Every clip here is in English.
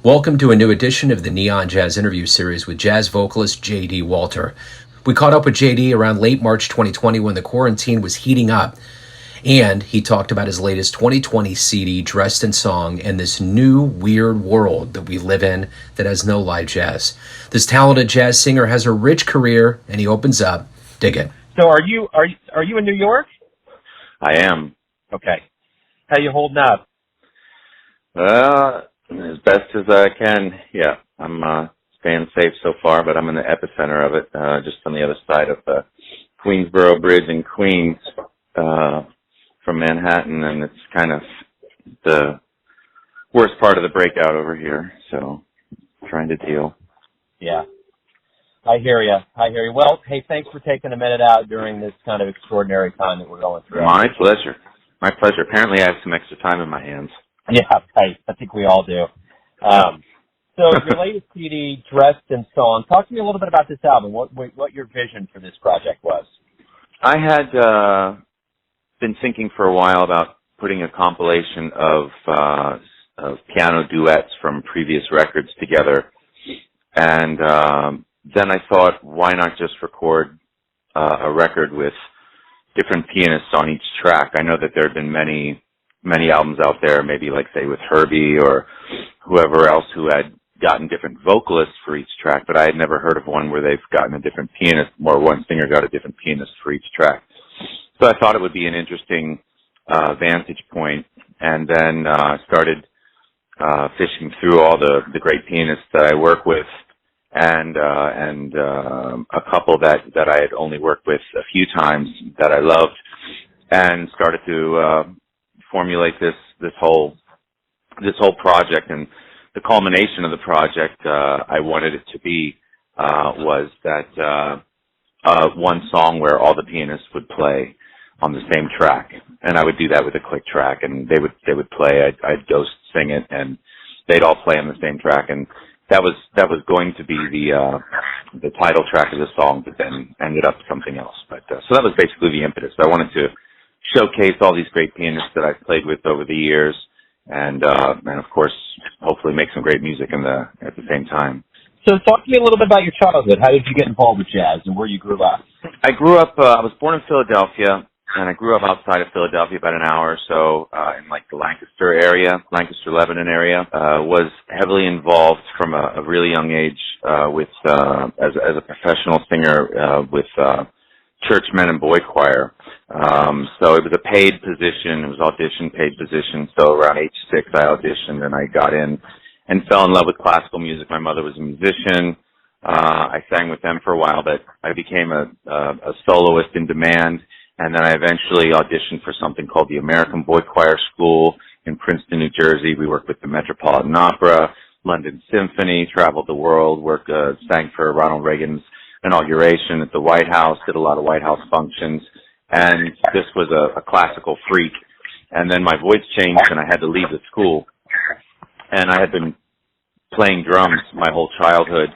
Welcome to a new edition of the Neon Jazz interview series with jazz vocalist JD Walter. We caught up with JD around late March 2020 when the quarantine was heating up, and he talked about his latest 2020 CD, Dressed in Song, and this new weird world that we live in that has no live jazz. This talented jazz singer has a rich career, and he opens up. Dig it. So are you in New York? I am. Okay. How you holding up? As best as I can. Yeah, I'm staying safe so far, but I'm in the epicenter of it, just on the other side of the Queensboro Bridge in Queens, from Manhattan, and it's kind of the worst part of the breakout over here, so trying to deal. Yeah. I hear you. Well, hey, thanks for taking a minute out during this kind of extraordinary time that we're going through. My pleasure. Apparently I have some extra time in my hands. Yeah, right. I think we all do. So your latest CD, Dressed in Song, talk to me a little bit about this album, what your vision for this project was. I had been thinking for a while about putting a compilation of piano duets from previous records together, and then I thought, why not just record a record with different pianists on each track? I know that there have been many albums out there, maybe like, say, with Herbie or whoever else who had gotten different vocalists for each track, but I had never heard of one where they've gotten a different pianist, or one singer got a different pianist for each track. So I thought it would be an interesting vantage point, and then started fishing through all the great pianists that I work with, and a couple that I had only worked with a few times that I loved, and started to formulate this whole project. And the culmination of the project, I wanted it to be was that one song where all the pianists would play on the same track, and I would do that with a click track, and they would play. I'd ghost sing it, and they'd all play on the same track, and that was going to be the title track of the song, but then ended up something else. But so that was basically the impetus. I wanted to showcase all these great pianists that I've played with over the years, and of course, hopefully make some great music at the same time. So talk to me a little bit about your childhood. How did you get involved with jazz and where you grew up? I grew up, I was born in Philadelphia, and I grew up outside of Philadelphia, about an hour or so, in like the Lancaster area, Lebanon area. Was heavily involved from a really young age with as a professional singer with church men and boy choir. So it was a paid position. It was audition paid position. So around age 6, I auditioned and I got in and fell in love with classical music. My mother was a musician. I sang with them for a while, but I became a soloist in demand. And then I eventually auditioned for something called the American Boy Choir School in Princeton, New Jersey. We worked with the Metropolitan Opera, London Symphony, traveled the world, sang for Ronald Reagan's inauguration at the White House, did a lot of White House functions, and this was a classical freak. And then my voice changed and I had to leave the school. And I had been playing drums my whole childhood,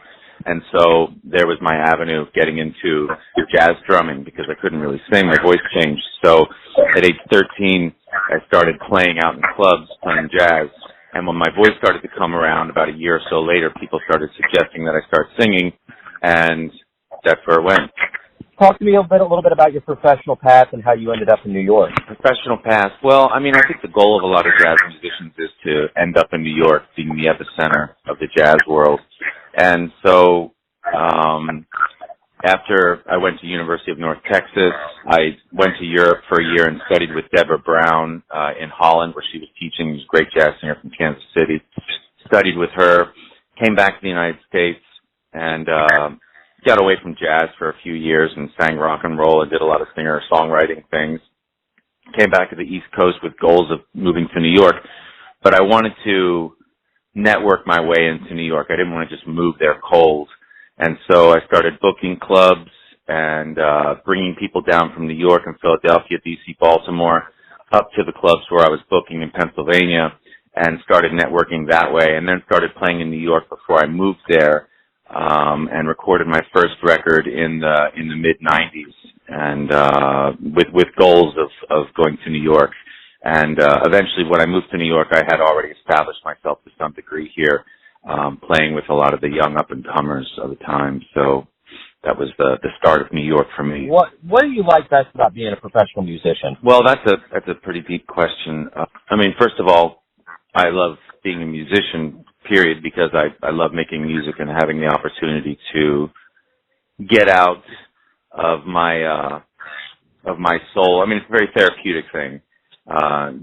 and so there was my avenue of getting into jazz drumming because I couldn't really sing. My voice changed. So at age 13, I started playing out in clubs, playing jazz. And when my voice started to come around about a year or so later, people started suggesting that I start singing, and that's where it went. Talk to me a little bit about your professional path and how you ended up in New York. Professional path? Well, I mean, I think the goal of a lot of jazz musicians is to end up in New York, being the epicenter of the jazz world. And so after I went to University of North Texas, I went to Europe for a year and studied with Deborah Brown in Holland, where she was teaching. She's a great jazz singer from Kansas City. Studied with her, came back to the United States, and got away from jazz for a few years and sang rock and roll and did a lot of singer-songwriting things. Came back to the East Coast with goals of moving to New York, but I wanted to network my way into New York. I didn't want to just move there cold. And so I started booking clubs and bringing people down from New York and Philadelphia, D.C., Baltimore, up to the clubs where I was booking in Pennsylvania, and started networking that way, and then started playing in New York before I moved there. And recorded my first record in the mid-90s, and with goals of going to New York. And eventually, when I moved to New York, I had already established myself to some degree here. playing with a lot of the young up-and-comers of the time. So that was the start of New York for me. What do you like best about being a professional musician? Well, that's a pretty deep question. I mean, first of all, I love being a musician, period, because I love making music and having the opportunity to get out of my soul. I mean, it's a very therapeutic thing.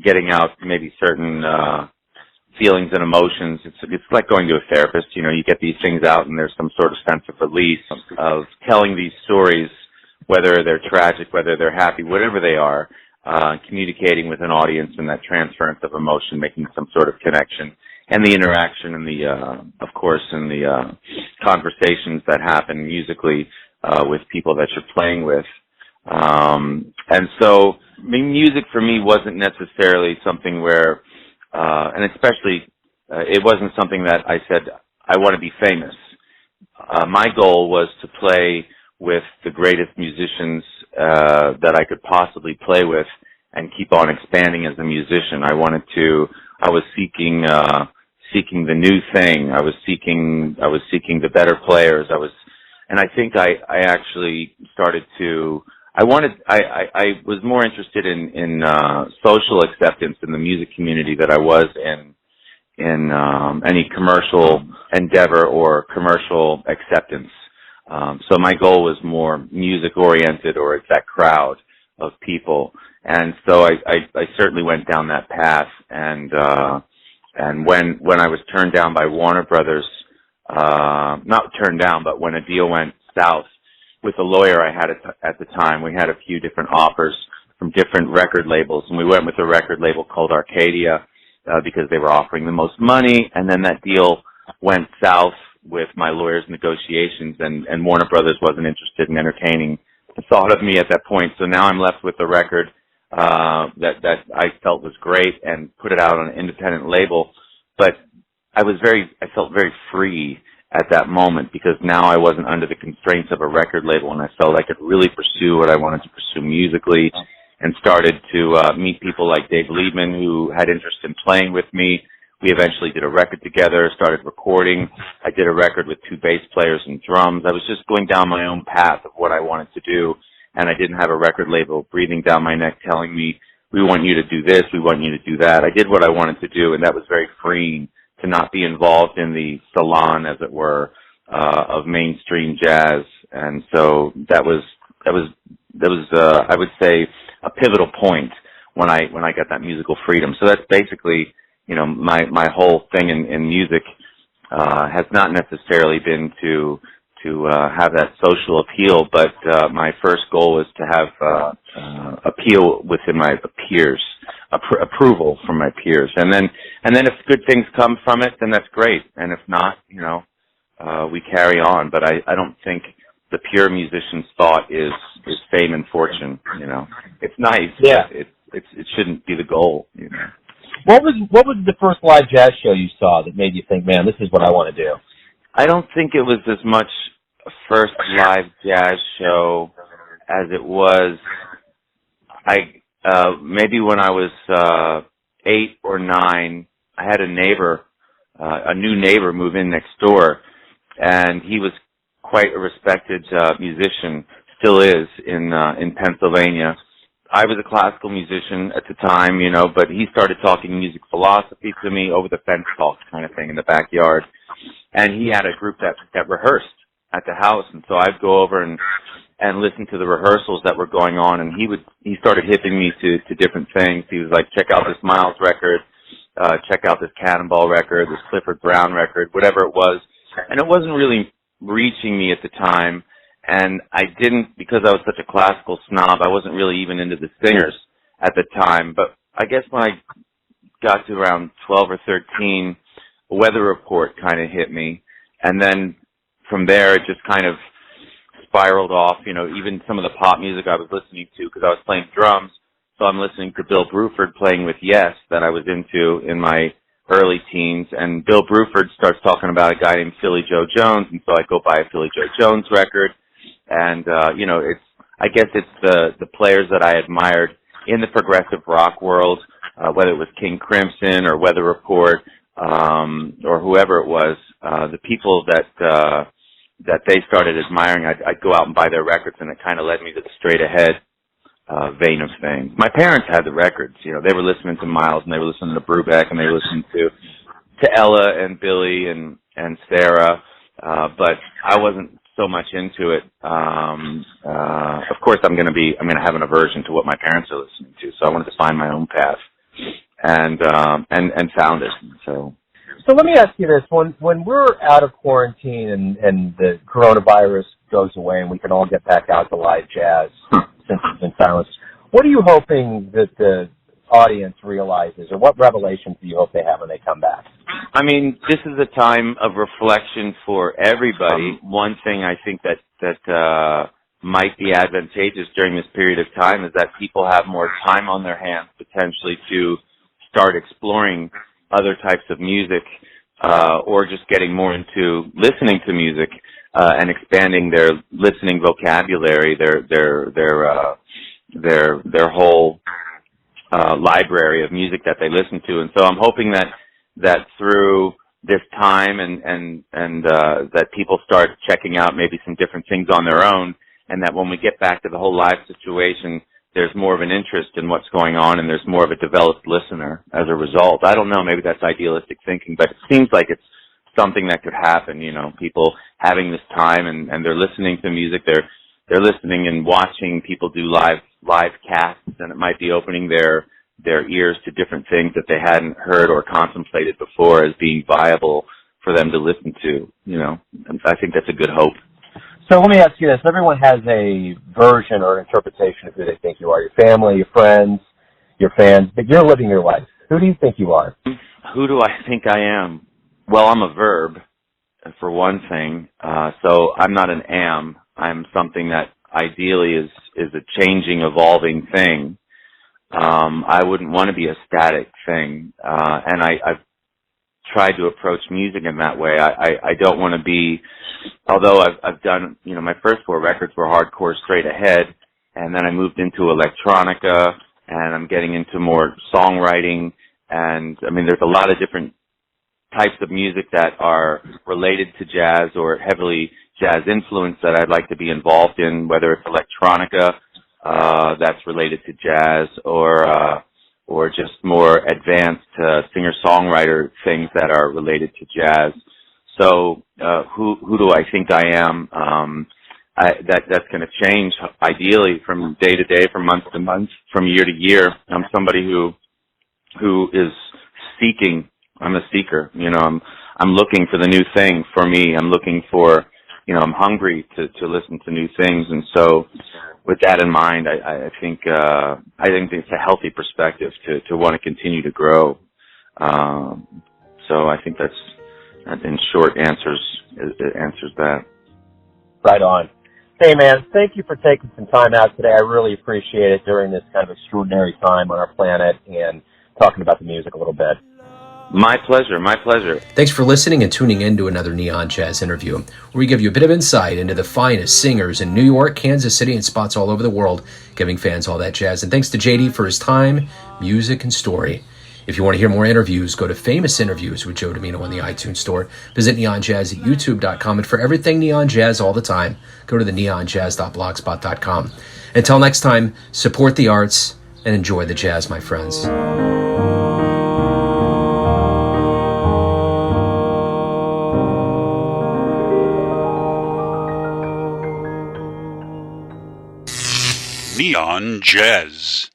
Getting out maybe certain feelings and emotions. It's like going to a therapist. You know, you get these things out and there's some sort of sense of release of telling these stories, whether they're tragic, whether they're happy, whatever they are, communicating with an audience and that transference of emotion, making some sort of connection, and the interaction and of course, and the conversations that happen musically with people that you're playing with. And so, I mean, music for me wasn't necessarily something where, and especially, it wasn't something that I said, I want to be famous. My goal was to play with the greatest musicians that I could possibly play with and keep on expanding as a musician. I was seeking the new thing. I was seeking the better players. And I think I actually started to, I was more interested in social acceptance in the music community than I was in any commercial endeavor or commercial acceptance. So my goal was more music oriented, or it's that crowd of people. And so I certainly went down that path. And when I was turned down by Warner Brothers, not turned down, but when a deal went south with a lawyer I had at the time, we had a few different offers from different record labels, and we went with a record label called Arcadia because they were offering the most money. And then that deal went south with my lawyer's negotiations, and Warner Brothers wasn't interested in entertaining the thought of me at that point. So now I'm left with a record that I felt was great and put it out on an independent label. But I felt very free at that moment, because now I wasn't under the constraints of a record label, and I felt I could really pursue what I wanted to pursue musically, and started to meet people like Dave Liebman, who had interest in playing with me. We eventually did a record together, started recording. I did a record with 2 bass players and drums. I was just going down my own path of what I wanted to do, and I didn't have a record label breathing down my neck telling me, we want you to do this, we want you to do that. I did what I wanted to do, and that was very freeing, to not be involved in the salon, as it were, of mainstream jazz. And so that was I would say a pivotal point when I got that musical freedom. So that's basically, you know, my whole thing in music has not necessarily been to have that social appeal, but my first goal was to have appeal within my peers, approval from my peers, and then if good things come from it, then that's great, and if not, you know, we carry on. But I don't think the pure musician's thought is fame and fortune. You know, it's nice. Yeah. It shouldn't be the goal. You know. What was the first live jazz show you saw that made you think, man, this is what I want to do? I don't think it was as much a first live jazz show as it was. Maybe when I was 8 or 9, I had a new neighbor move in next door, and he was quite a respected musician, still is in Pennsylvania. I was a classical musician at the time, you know, but he started talking music philosophy to me, over the fence talk kind of thing in the backyard. And he had a group that rehearsed at the house, and so I'd go over and listen to the rehearsals that were going on, and he started hipping me to different things. He was like, check out this Miles record, check out this Cannonball record, this Clifford Brown record, whatever it was. And it wasn't really reaching me at the time. And I didn't, because I was such a classical snob, I wasn't really even into the singers at the time. But I guess when I got to around 12 or 13, a weather report kind of hit me. And then from there, it just kind of spiraled off, you know, even some of the pop music I was listening to, because I was playing drums. So I'm listening to Bill Bruford playing with Yes, that I was into in my early teens. And Bill Bruford starts talking about a guy named Philly Joe Jones. And so I go buy a Philly Joe Jones record. And, you know, I guess it's the players that I admired in the progressive rock world, whether it was King Crimson or Weather Report, or whoever it was, the people that they started admiring, I'd go out and buy their records, and it kind of led me to the straight ahead vein of things. My parents had the records, you know, they were listening to Miles, and they were listening to Brubeck, and they were listening to Ella and Billy and Sarah, but I wasn't so much into it. Of course, I'm going to have an aversion to what my parents are listening to, so I wanted to find my own path, and found it. So let me ask you this: when we're out of quarantine and the coronavirus goes away and we can all get back out to live jazz since it's been silenced, what are you hoping that the audience realizes, or what revelations do you hope they have when they come back? I mean, this is a time of reflection for everybody. One thing I think that might be advantageous during this period of time is that people have more time on their hands potentially to start exploring other types of music, or just getting more into listening to music, and expanding their listening vocabulary, their whole library of music that they listen to. And so I'm hoping that through this time and that people start checking out maybe some different things on their own, and that when we get back to the whole live situation, there's more of an interest in what's going on, and there's more of a developed listener as a result. I don't know, maybe that's idealistic thinking, but it seems like it's something that could happen, you know, people having this time and they're listening to music, they're listening and watching people do live casts, and it might be opening their ears to different things that they hadn't heard or contemplated before as being viable for them to listen to, you know. And I think that's a good hope. So let me ask you this. Everyone has a version or interpretation of who they think you are. Your family, your friends, your fans, but you're living your life. Who do you think you are? Who do I think I am? Well, I'm a verb, for one thing. So I'm not an am. I'm something that ideally is a changing, evolving thing. I wouldn't want to be a static thing. And I've tried to approach music in that way. I don't want to be, although I've done, you know, my first 4 records were hardcore straight ahead, and then I moved into electronica, and I'm getting into more songwriting, and I mean, there's a lot of different types of music that are related to jazz or heavily jazz influenced that I'd like to be involved in, whether it's electronica that's related to jazz, or just more advanced singer-songwriter things that are related to jazz. So who do I think I am? That's going to change ideally from day to day, from month to month, from year to year. I'm somebody who is seeking. I'm a seeker. You know, I'm looking for the new thing for me. I'm looking for, you know, I'm hungry to listen to new things. And so with that in mind, I think it's a healthy perspective to want to continue to grow. So I think that in short answers that. Right on. Hey, man, thank you for taking some time out today. I really appreciate it during this kind of extraordinary time on our planet and talking about the music a little bit. My pleasure, my pleasure. Thanks for listening and tuning in to another Neon Jazz interview, where we give you a bit of insight into the finest singers in New York, Kansas City, and spots all over the world, giving fans all that jazz. And thanks to JD for his time, music, and story. If you want to hear more interviews, go to Famous Interviews with Joe Domino on the iTunes Store. Visit neonjazz at youtube.com. And for everything Neon Jazz all the time, go to the neonjazz.blogspot.com. Until next time, support the arts and enjoy the jazz, my friends. Neon Jazz.